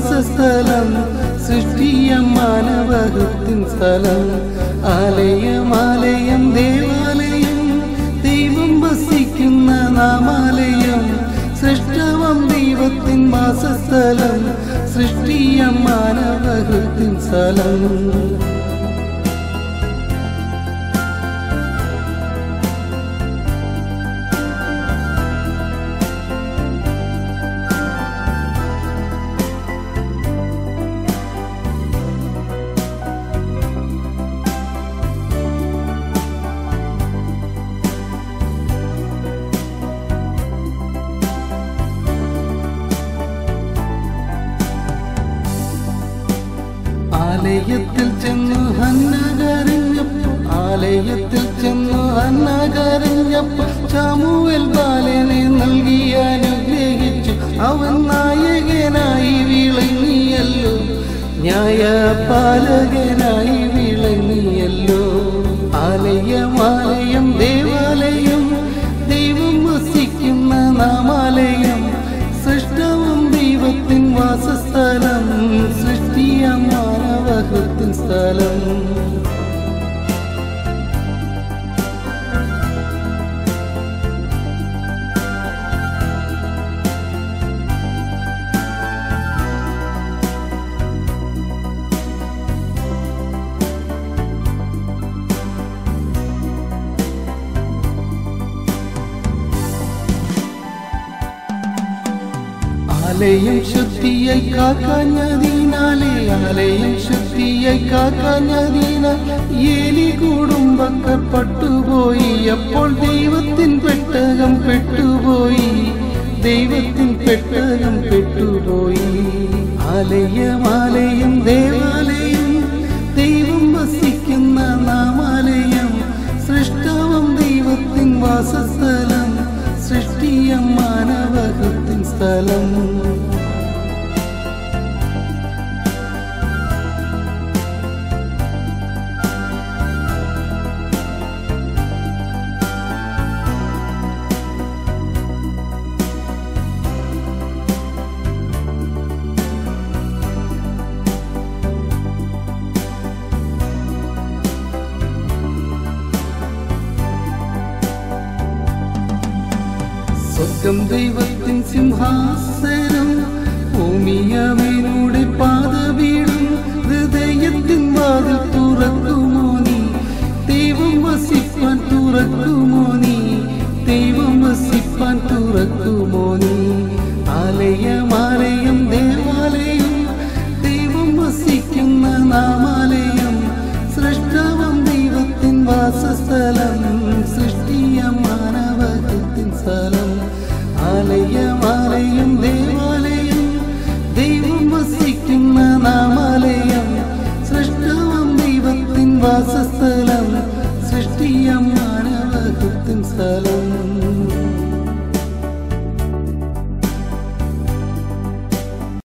വാസസ്ഥലം, സൃഷ്ടിയം മാനവകത്തിൻ സ്ഥലം. ആലയം ദേവാലയം, ദൈവം വസിക്കുന്ന നാമാലയം. സൃഷ്ടവം ദൈവത്തിൻ വാസസ്ഥലം, സൃഷ്ടിയം മാനവകത്തിൻ സ്ഥലം. ആലയത്തിൽ ചെന്നു ഹന്ന കരഞ്ഞപ്പോൾ ശമൂവേൽ ബാലനെ നൽകി അനുഗ്രഹിച്ചു. അവൻ നായകനായി വിളങ്ങിയല്ലോ, ന്യായപാലകനായി വിളങ്ങിയല്ലോ. ആലയം ദേവാലയം, ദൈവം വസിക്കുന്ന നാമാലയം. സൃഷ്ടവും ദൈവത്തിൻ വാസസ്ഥലം, സൃഷ്ടിയം മാനവകത്തിൻ സ്ഥലം. ആലയം ശുദ്ധിയായി കാക്കാഞ്ഞതിനാൽ ഏലി കുടുംബക്കാർ പട്ടുപോയി. അപ്പോൾ ദൈവത്തിൻ പെട്ടകം പെട്ടുപോയി. ആലയം ദേവാലയം, ദൈവം വസിക്കുന്ന നാമാലയം. സൃഷ്ടവം ദൈവത്തിൻ വാസസ്ഥലം, സൃഷ്ടിയം മാനവകത്തിൻ സ്ഥലം. സ്വർഗം ദൈവത്തിൻ സിംഹാസനം, ഭൂമിയവനുടെ പാദപീഠം. ഹൃദയത്തിൻ വാതിൽ തുറക്കുമോ നീ, ദൈവം വസിപ്പാൻ തുറക്കുമോ നീ, ദൈവം വസിപ്പാൻ തുറക്കുമോ നീ. ആലയം ദേവാലയം, ദൈവം വസിക്കുന്ന നാമാലയം. സൃഷ്ടവം ദൈവത്തിൻ വാസസ്ഥലം, സൃഷ്ടിയം മാനവകത്തിൻ സ്ഥലം. ആലയം ദേവാലയം, ദൈവം വസിക്കുന്ന നാമാലയം. സൃഷ്ടവം ദൈവത്തിൻ വാസസ്ഥലം, സൃഷ്ടിയം മാനവകത്തിൻ സ്ഥലം.